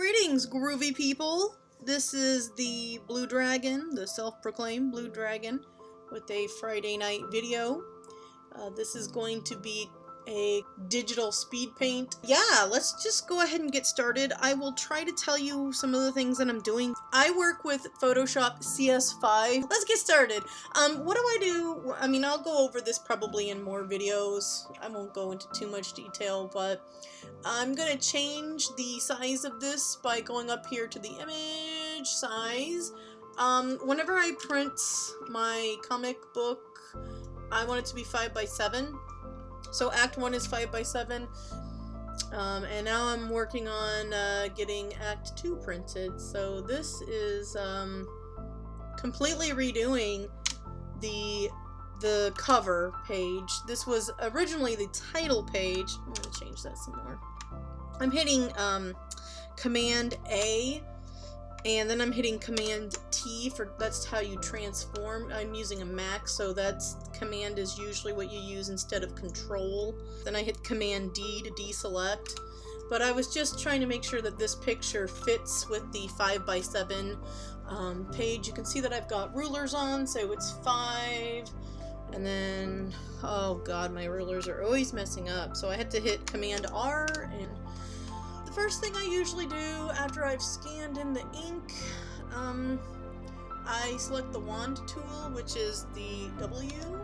Greetings, groovy people! This is the Blue Dragon, the self-proclaimed Blue Dragon, with a Friday night video. This is going to be a digital speed paint. Yeah, let's just go ahead and get started. I will try to tell you some of the things that I'm doing. I work with Photoshop CS5. Let's get started. What do I do? I mean, I'll go over this probably in more videos. I won't go into too much detail, but I'm gonna change the size of this by going up here to the image size. Whenever I print my comic book, I want it to be 5x7. So Act 1 is 5x7, and now I'm working on getting Act 2 printed. So this is completely redoing the cover page. This was originally the title page. I'm going to change that some more. I'm hitting Command A, and then I'm hitting Command T for that's how you transform. I'm using a Mac, so that's Command is usually what you use instead of Control. Then I hit Command D to deselect. But I was just trying to make sure that this picture fits with the 5x7 page. You can see that I've got rulers on, so it's 5. And then, oh god, my rulers are always messing up. So I had to hit Command R, and the first thing I usually do after I've scanned in the ink, I select the wand tool, which is the W,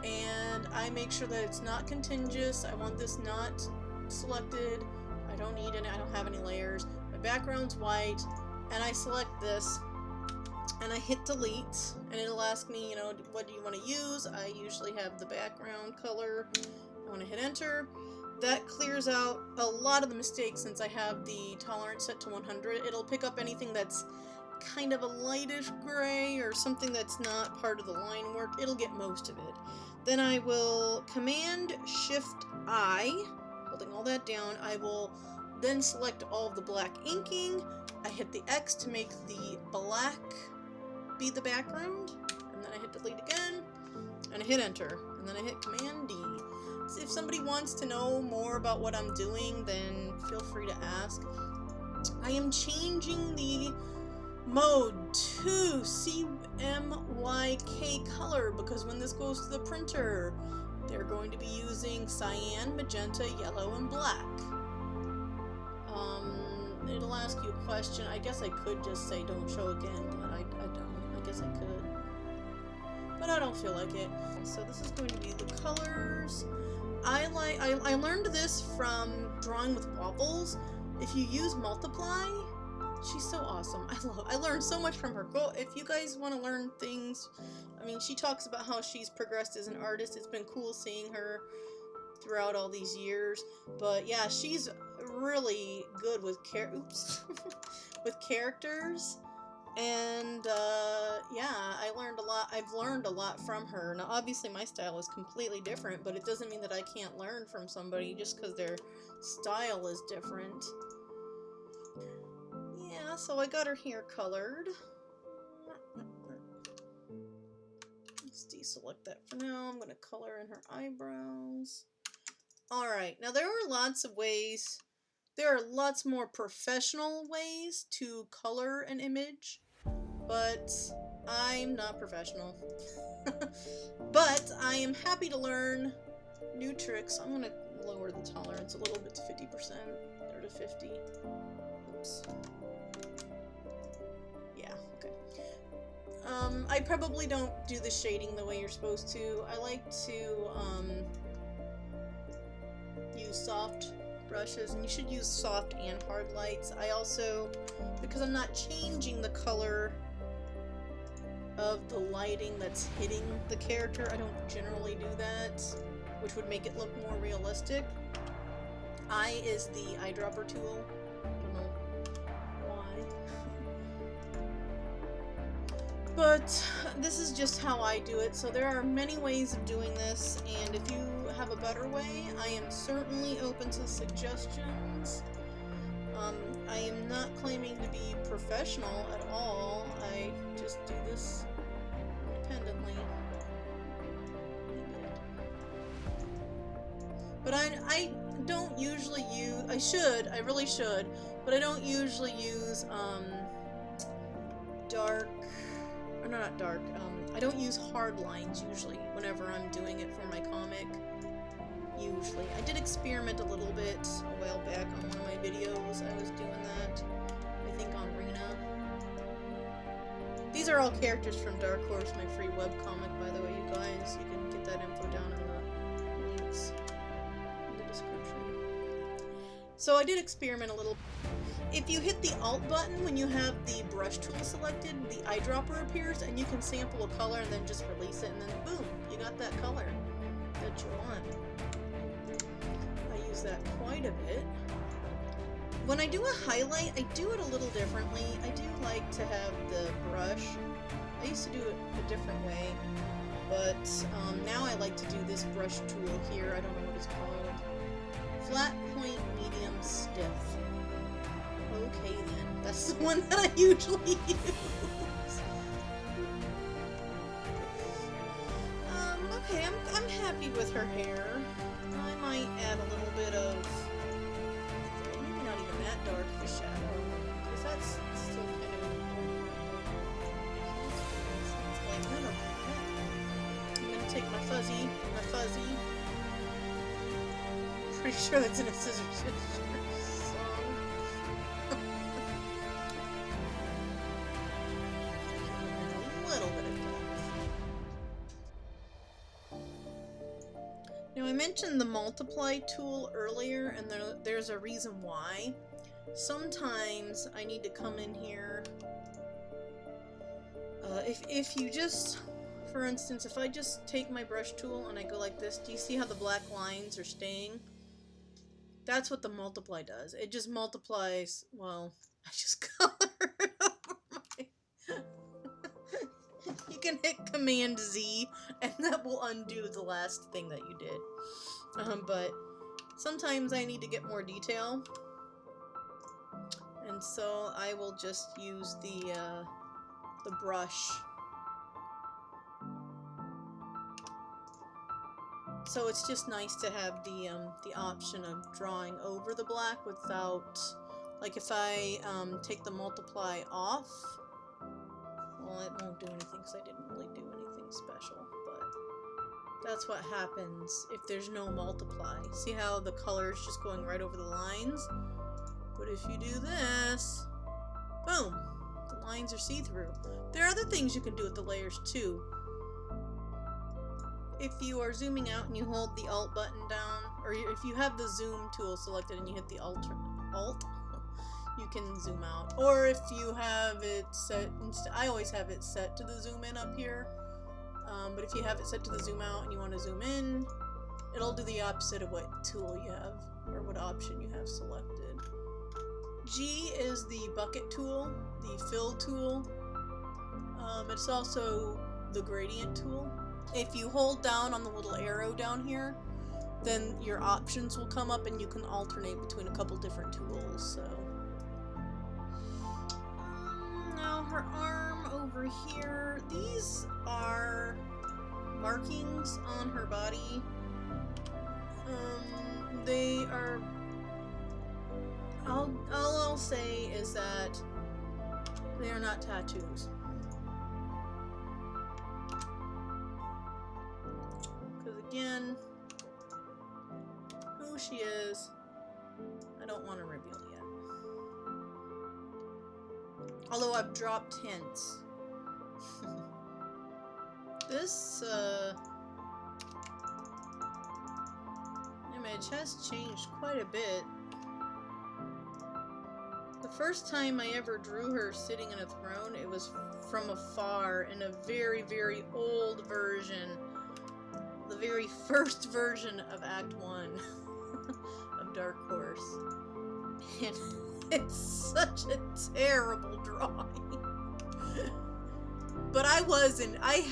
and I make sure that it's not contiguous. I want this not selected. I don't need any, I don't have any layers. My background's white, and I select this, and I hit delete, and it'll ask me, you know, what do you want to use? I usually have the background color. I want to hit enter. That clears out a lot of the mistakes since I have the tolerance set to 100. It'll pick up anything that's kind of a lightish gray or something that's not part of the line work. It'll get most of it. Then I will Command Shift I, holding all that down. I will then select all of the black inking. I hit the X to make the black be the background, and then I hit delete again, and I hit enter, and then I hit Command D. So if somebody wants to know more about what I'm doing, then feel free to ask. I am changing the mode to CMYK color because when this goes to the printer, they're going to be using cyan, magenta, yellow, and black. It'll ask you a question. I guess I could just say don't show again, but I don't. I guess I could. But I don't feel like it. So this is going to be the colors. I learned this from drawing with Wobbles. If you use Multiply, she's so awesome. I learned so much from her. Go if you guys want to learn things. I mean, she talks about how she's progressed as an artist. It's been cool seeing her throughout all these years. But yeah, she's really good with with characters. And yeah, I learned a lot. I've learned a lot from her. Now, obviously, my style is completely different, but it doesn't mean that I can't learn from somebody just because their style is different. Yeah, so I got her hair colored. Let's deselect that for now. I'm going to color in her eyebrows. Alright, now there are lots of ways. There are lots more professional ways to color an image, but I'm not professional. But I am happy to learn new tricks. I'm going to lower the tolerance a little bit to 50%, or to 50. Oops. Yeah, okay. I probably don't do the shading the way you're supposed to. I like to use soft brushes, and you should use soft and hard lights. I also, because I'm not changing the color of the lighting that's hitting the character, I don't generally do that, which would make it look more realistic. I is the eyedropper tool. I don't know why. But this is just how I do it, so there are many ways of doing this, and if you have a better way, I am certainly open to suggestions. I am not claiming to be professional at all. I just do this independently. But I don't usually use, I really should, but I don't usually use, dark, or no, not dark, I don't use hard lines usually whenever I'm doing it for my comic. Usually. I did experiment a little bit a while back on one of my videos. I was doing that, I think on Rena. These are all characters from Dark Horse, my free webcomic, by the way, you guys. You can get that info down in the links in the description. So I did experiment a little. If you hit the Alt button when you have the brush tool selected, the eyedropper appears and you can sample a color and then just release it and then boom, you got that color that you want. I use that quite a bit. When I do a highlight, I do it a little differently. I do like to have the brush. I used to do it a different way, but now I like to do this brush tool here. I don't know what it's called. Flat point, medium, stiff. Okay then, that's the one that I usually use. Okay, I'm happy with her hair. I might add a little bit of, maybe not even that dark of a shadow, because that's still kind of, it's like, I'm gonna take my fuzzy, pretty sure that's in a Scissor Sisters song. A little bit of depth. Now I mentioned the multiply tool earlier, and there's a reason why. Sometimes I need to come in here. If you just, for instance, if I just take my brush tool and I go like this, do you see how the black lines are staying? That's what the multiply does. It just multiplies, well, I just colored over my... You can hit Command Z, and that will undo the last thing that you did. But sometimes I need to get more detail, and so I will just use the brush. So it's just nice to have the option of drawing over the black without, like if I take the multiply off, well, it won't do anything because I didn't really do anything special, but that's what happens if there's no multiply. See how the color is just going right over the lines? But if you do this, boom, the lines are see-through. There are other things you can do with the layers too. If you are zooming out and you hold the Alt button down, or if you have the zoom tool selected and you hit the Alt, you can zoom out. Or if you have it set, I always have it set to the zoom in up here, but if you have it set to the zoom out and you want to zoom in, it'll do the opposite of what tool you have, or what option you have selected. G is the bucket tool, the fill tool. It's also the gradient tool. If you hold down on the little arrow down here, then your options will come up and you can alternate between a couple different tools. So now her arm over here, these are markings on her body. They are, all I'll say is that they are not tattoos. Again, who she is, I don't want to reveal yet. Although I've dropped hints. This image has changed quite a bit. The first time I ever drew her sitting in a throne, it was from afar in a very, very old version. The very first version of Act 1 of Dark Horse. And it's such a terrible drawing. But I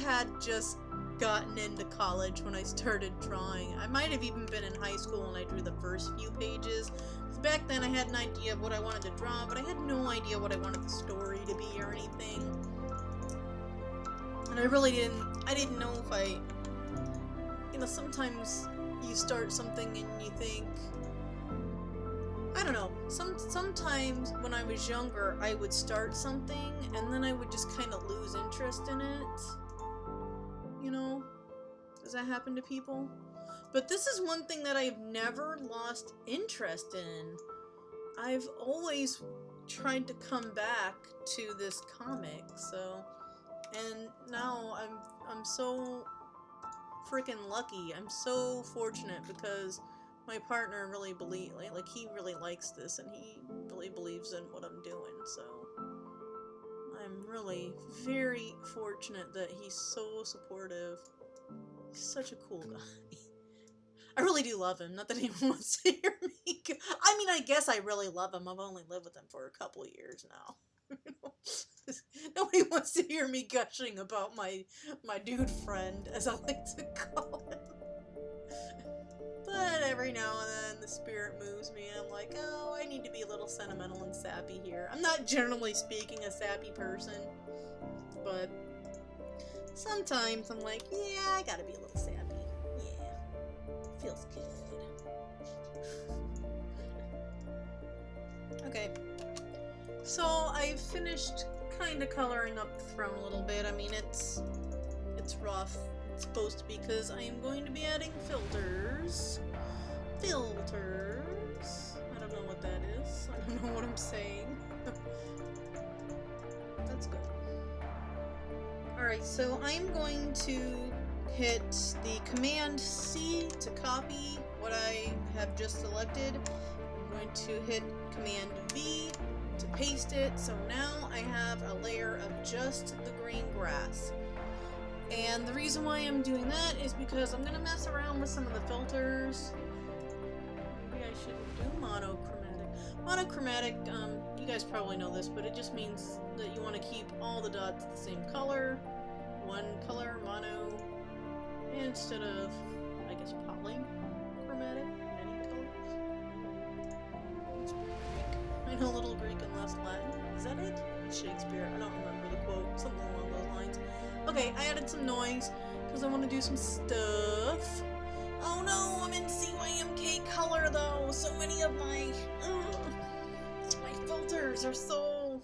had just gotten into college when I started drawing. I might have even been in high school when I drew the first few pages. Back then I had an idea of what I wanted to draw, but I had no idea what I wanted the story to be or anything. And I didn't know if you know, sometimes you start something and you think, don't know, sometimes when I was younger, I would start something, and then I would just kind of lose interest in it. You know? Does that happen to people? But this is one thing that I've never lost interest in. I've always tried to come back to this comic, so... And now I'm so freaking lucky. I'm so fortunate because my partner really like he really likes this and he really believes in what I'm doing, so I'm really very fortunate that he's so supportive. He's such a cool guy. I really do love him. Not that anyone wants to hear me. I mean, I guess I really love him. I've only lived with him for a couple of years now. Nobody wants to hear me gushing about my dude friend, as I like to call him. But every now and then the spirit moves me and I'm like, oh, I need to be a little sentimental and sappy here. I'm not generally speaking a sappy person, but sometimes I'm like, yeah, I gotta be a little sappy. Yeah, feels good. Okay, so I've finished kind of coloring up the throne a little bit. I mean, it's rough. It's supposed to be because I am going to be adding filters. Filters. I don't know what that is. I don't know what I'm saying. That's good. Alright, so I'm going to hit the Command C to copy what I have just selected. I'm going to hit Command V to paste it. So now I have a layer of just the green grass. And the reason why I'm doing that is because I'm going to mess around with some of the filters. Maybe I shouldn't do monochromatic. Monochromatic, you guys probably know this, but it just means that you want to keep all the dots the same color. One color, mono, instead of, I guess, polychromatic, many colors. I know a little Greek and less Latin. Is that it? Shakespeare. I don't remember the quote. Something along those lines. Okay, I added some noise because I want to do some stuff. Oh no, I'm in CYMK color though. So many of my filters are so...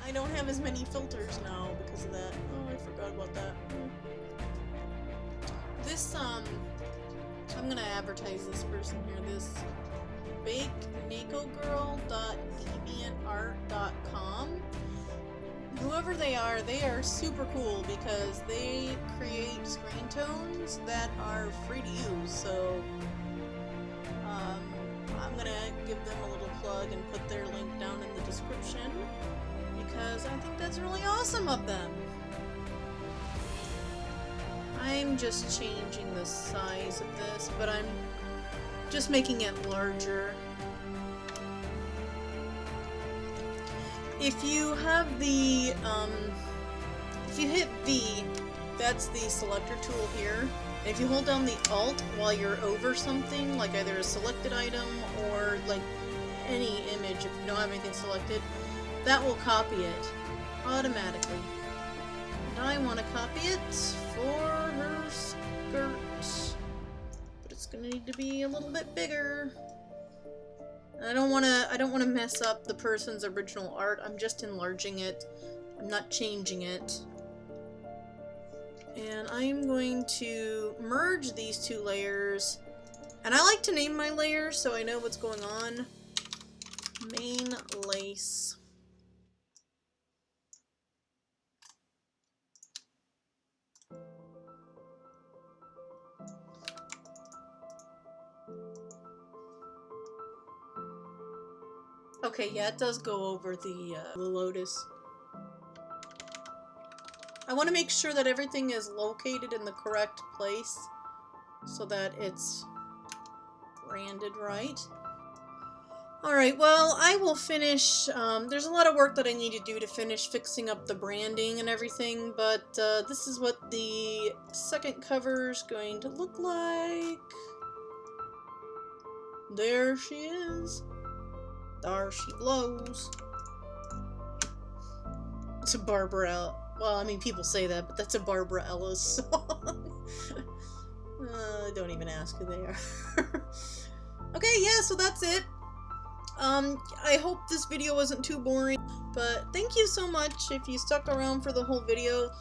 I don't have as many filters now because of that. Oh, I forgot about that. This, I'm gonna advertise this person here. This bakenakogirl.deviantart.com. Whoever they are super cool because they create screen tones that are free to use, so I'm gonna give them a little plug and put their link down in the description because I think that's really awesome of them. I'm just changing the size of this, but I'm just making it larger. If you have the, if you hit V, that's the selector tool here. And if you hold down the Alt while you're over something, like either a selected item or like any image, if you don't have anything selected, that will copy it automatically. And I want to copy it for her skirt, but it's gonna need to be a little bit bigger. I don't want to mess up the person's original art. I'm just enlarging it. I'm not changing it. And I'm going to merge these two layers. And I like to name my layers so I know what's going on. Main lace. Okay, yeah, it does go over the lotus. I want to make sure that everything is located in the correct place so that it's branded right. Alright, well, I will finish. There's a lot of work that I need to do to finish fixing up the branding and everything, but this is what the second cover is going to look like. There she is. There she blows. It's a Barbara. Well, I mean, people say that, but that's a Barbara Ellis song. Don't even ask who they are. Okay, yeah, so that's it. I hope this video wasn't too boring, but thank you so much if you stuck around for the whole video.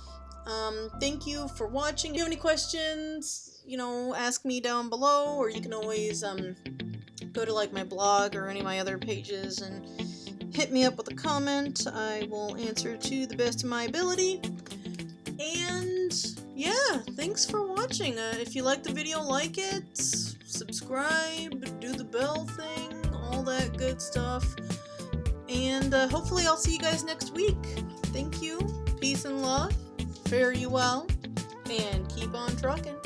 Thank you for watching. If you have any questions, you know, ask me down below, or you can always, go to like my blog or any of my other pages and hit me up with a comment. I will answer to the best of my ability. And yeah, thanks for watching. If you like the video, like it, subscribe, do the bell thing, all that good stuff. And hopefully I'll see you guys next week. Thank you, peace and love, fare you well, and keep on trucking.